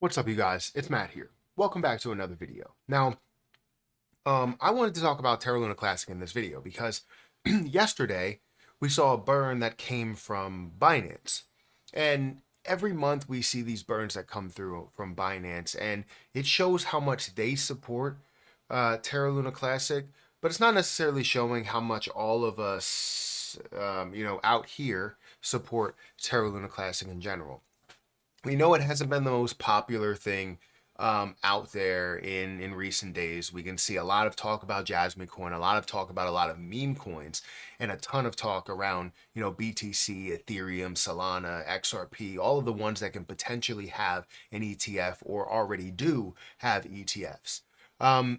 What's up, you guys? It's Matt here. Welcome back to another video. Now, I wanted to talk about Terra Luna Classic in this video because yesterday we saw a burn that came from Binance. And every month we see these burns that come through from Binance, and it shows how much they support Terra Luna Classic, but it's not necessarily showing how much all of us, out here support Terra Luna Classic in general. We know it hasn't been the most popular thing out there in recent days. We can see a lot of talk about Jasmine coin, a lot of talk about a lot of meme coins, and a ton of talk around BTC, Ethereum, Solana, XRP, all of the ones that can potentially have an ETF or already do have ETFs. Um,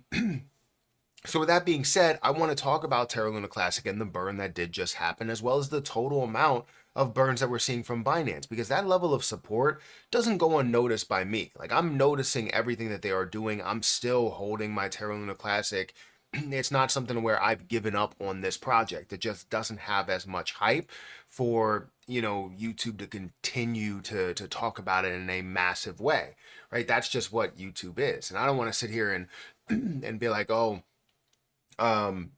so with that being said, I want to talk about Terra Luna Classic and the burn that did just happen, as well as the total amount of burns that we're seeing from Binance, because that level of support doesn't go unnoticed by me. Like, I'm noticing everything that they are doing. I'm still holding my Terra Luna Classic. It's not something where I've given up on this project. It just doesn't have as much hype for YouTube to continue to talk about it in a massive way, right? That's just what YouTube is, and I don't want to sit here and and be like, oh,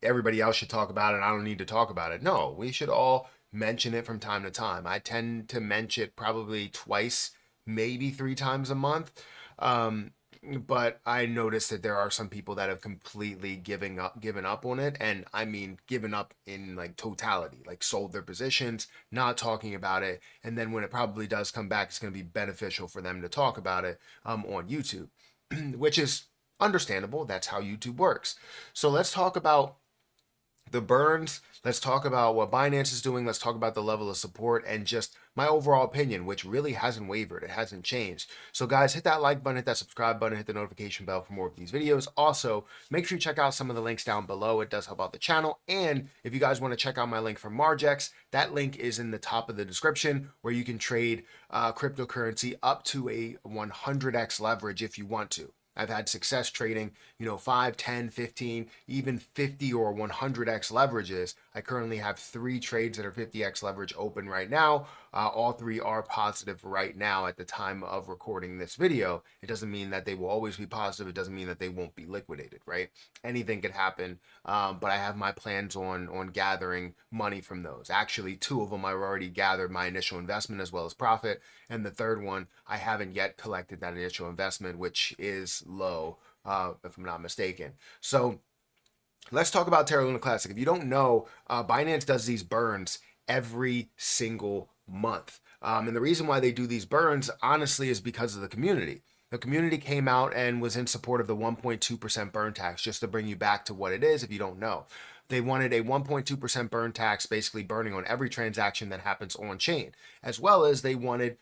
everybody else should talk about it. I don't need to talk about it. No, we should all mention it from time to time. I tend to mention it probably twice, maybe three times a month. Um, but I noticed that there are some people that have completely given up on it, and I mean given up in like totality, like sold their positions, not talking about it, and then when it probably does come back, it's going to be beneficial for them to talk about it on YouTube, which is understandable. That's how YouTube works. So let's talk about the burns. Let's talk about what Binance is doing. Let's talk about the level of support and just my overall opinion, which really hasn't wavered. It hasn't changed. So guys, hit that like button, hit that subscribe button, hit the notification bell for more of these videos. Also, make sure you check out some of the links down below. It does help out the channel. And if you guys want to check out my link for Margex, that link is in the top of the description, where you can trade cryptocurrency up to a 100x leverage if you want to. I've had success trading, 5, 10, 15, even 50 or 100x leverages. I currently have 3 trades that are 50x leverage open right now. All 3 are positive right now at the time of recording this video. It doesn't mean that they will always be positive. It doesn't mean that they won't be liquidated, right? Anything could happen, but I have my plans on gathering money from those. Actually, 2 of them I've already gathered my initial investment as well as profit, and the third one I haven't yet collected that initial investment, which is low, if I'm not mistaken. So let's talk about Terra Luna Classic. If you don't know, Binance does these burns every single month. And the reason why they do these burns, honestly, is because of the community. The community came out and was in support of the 1.2% burn tax, just to bring you back to what it is if you don't know. They wanted a 1.2% burn tax, basically burning on every transaction that happens on chain, as well as they wanted,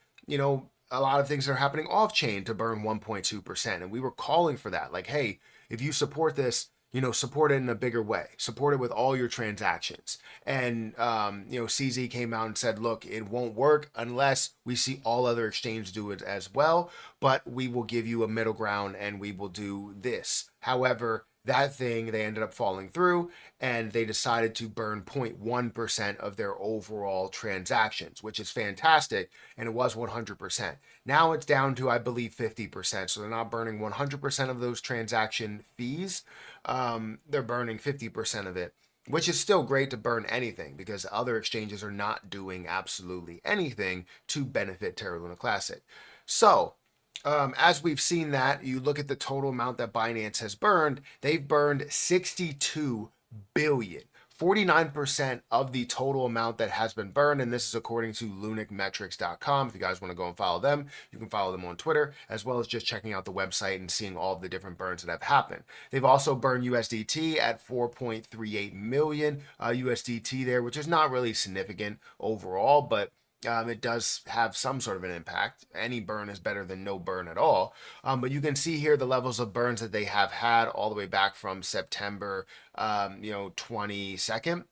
a lot of things that are happening off chain to burn 1.2%. And we were calling for that. Like, hey, if you support this, support it in a bigger way. Support it with all your transactions. And, CZ came out and said, look, it won't work unless we see all other exchanges do it as well. But we will give you a middle ground and we will do this. However, that thing, they ended up falling through, and they decided to burn 0.1% of their overall transactions, which is fantastic. And it was 100%. Now it's down to, I believe, 50%. So they're not burning 100% of those transaction fees. They're burning 50% of it, which is still great to burn anything, because other exchanges are not doing absolutely anything to benefit Terra Luna Classic. So as we've seen that, you look at the total amount that Binance has burned, they've burned 62 billion. 49% of the total amount that has been burned, and this is according to lunicmetrics.com. If you guys want to go and follow them, you can follow them on Twitter, as well as just checking out the website and seeing all of the different burns that have happened. They've also burned USDT at 4.38 million USDT there, which is not really significant overall, but it does have some sort of an impact. Any burn is better than no burn at all. But you can see here the levels of burns that they have had all the way back from September, 22nd.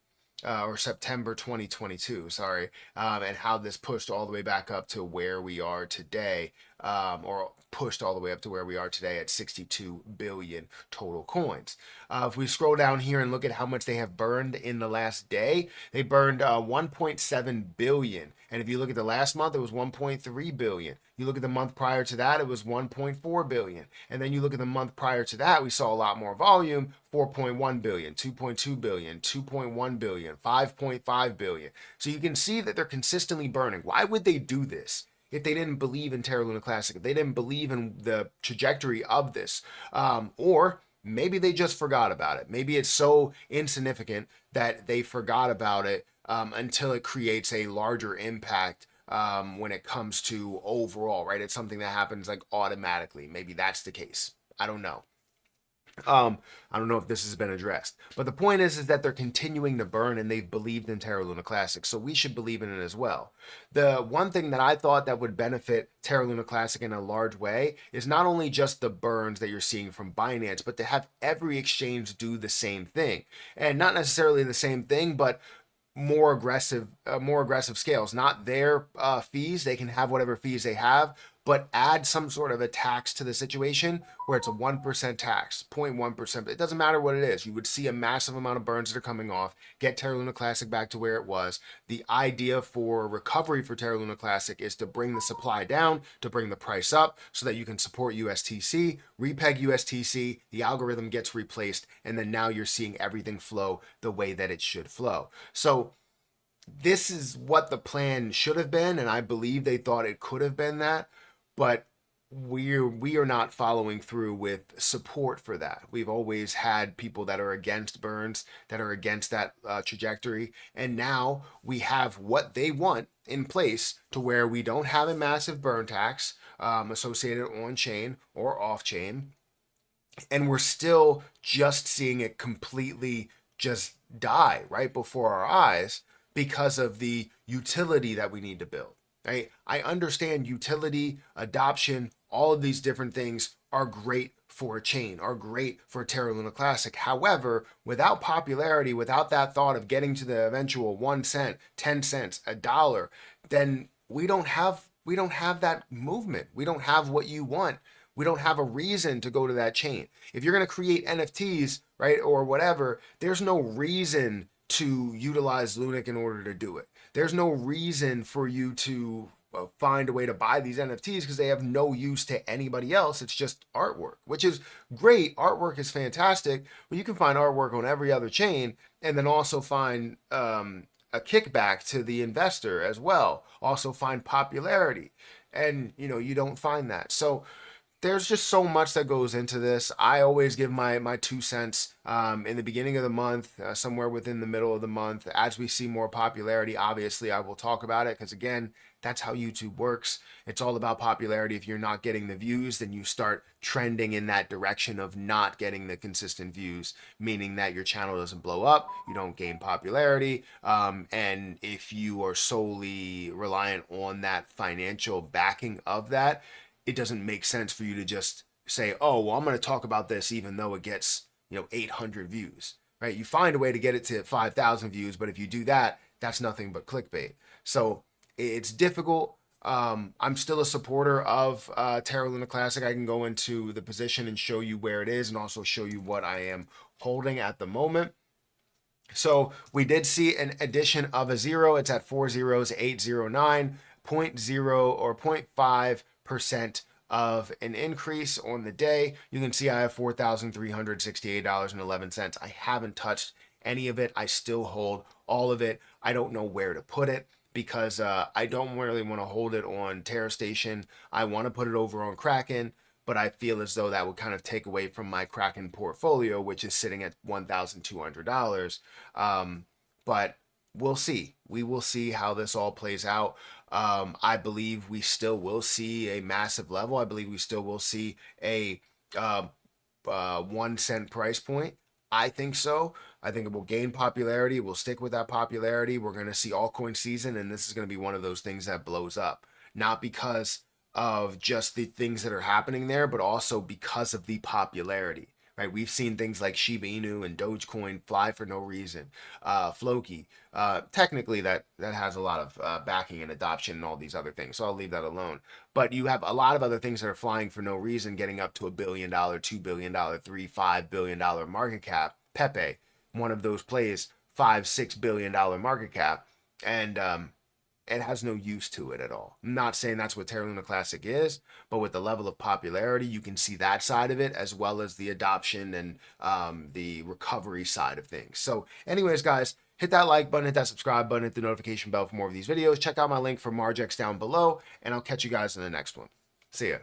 Or September 2022, sorry, and how this pushed all the way back up to where we are today. or pushed all the way up to where we are today at 62 billion total coins. If we scroll down here and look at how much they have burned in the last day, they burned 1.7 billion. And if you look at the last month, it was 1.3 billion. You look at the month prior to that, it was 1.4 billion. And then you look at the month prior to that, we saw a lot more volume, 4.1 billion, 2.2 billion, 2.1 billion, 5.5 billion. So you can see that they're consistently burning. Why would they do this? If they didn't believe in Terra Luna Classic, if they didn't believe in the trajectory of this, or maybe they just forgot about it. Maybe it's so insignificant that they forgot about it until it creates a larger impact when it comes to overall, right? It's something that happens like automatically. Maybe that's the case. I don't know. I don't know if this has been addressed, but the point is that they're continuing to burn and they've believed in Terra Luna Classic, so we should believe in it as well. The one thing that I thought that would benefit Terra Luna Classic in a large way is not only just the burns that you're seeing from Binance, but to have every exchange do the same thing, and not necessarily the same thing, but more aggressive scales, not their fees. They can have whatever fees they have, but add some sort of a tax to the situation where it's a 1% tax, 0.1%. It doesn't matter what it is. You would see a massive amount of burns that are coming off, get Terra Luna Classic back to where it was. The idea for recovery for Terra Luna Classic is to bring the supply down, to bring the price up so that you can support USTC, repeg USTC, the algorithm gets replaced, and then now you're seeing everything flow the way that it should flow. So this is what the plan should have been, and I believe they thought it could have been that, but we are not following through with support for that. We've always had people that are against burns, that are against that trajectory, and now we have what they want in place to where we don't have a massive burn tax associated on chain or off chain, and we're still just seeing it completely just die right before our eyes because of the utility that we need to build. Right? I understand utility, adoption, all of these different things are great for a chain, are great for Terra Luna Classic. However, without popularity, without that thought of getting to the eventual 1 cent, 10 cents, a dollar, then we don't have that movement. We don't have what you want. We don't have a reason to go to that chain. If you're going to create NFTs, right, or whatever, there's no reason to utilize Lunic in order to do it. There's no reason for you to find a way to buy these NFTs because they have no use to anybody else. It's just artwork, which is great. Artwork is fantastic, but you can find artwork on every other chain and then also find a kickback to the investor as well. Also find popularity, and you don't find that. So there's just so much that goes into this. I always give my 2 cents in the beginning of the month, somewhere within the middle of the month. As we see more popularity, obviously I will talk about it because, again, that's how YouTube works. It's all about popularity. If you're not getting the views, then you start trending in that direction of not getting the consistent views, meaning that your channel doesn't blow up, you don't gain popularity, and if you are solely reliant on that financial backing of that, it doesn't make sense for you to just say, oh, well, I'm going to talk about this even though it gets 800 views, right? You find a way to get it to 5,000 views, but if you do that, that's nothing but clickbait. So it's difficult. I'm still a supporter of Terra Luna Classic. I can go into the position and show you where it is and also show you what I am holding at the moment. So we did see an addition of a zero. It's at 40809, 0.0 or 0.5% of an increase on the day. You can see I have $4,368.11. I haven't touched any of it. I still hold all of it. I don't know where to put it because I don't really want to hold it on Terra Station. I want to put it over on Kraken, but I feel as though that would kind of take away from my Kraken portfolio, which is sitting at $1,200. But we'll see. We will see how this all plays out. I believe we still will see a massive level. I believe we still will see a 1 cent price point. I think so. I think it will gain popularity. We'll stick with that popularity. We're going to see altcoin season, and this is going to be one of those things that blows up. Not because of just the things that are happening there, but also because of the popularity. right? We've seen things like Shiba Inu and Dogecoin fly for no reason. Floki, technically that has a lot of backing and adoption and all these other things, so I'll leave that alone. But you have a lot of other things that are flying for no reason, getting up to $1 billion, $2 billion, $3, $5 billion market cap. Pepe, one of those plays, $5, $6 billion market cap, and it has no use to it at all. I'm not saying that's what Terra Luna Classic is, but with the level of popularity, you can see that side of it as well as the adoption and the recovery side of things. So, anyways, guys, hit that like button, hit that subscribe button, hit the notification bell for more of these videos. Check out my link for Margex down below, and I'll catch you guys in the next one. See ya.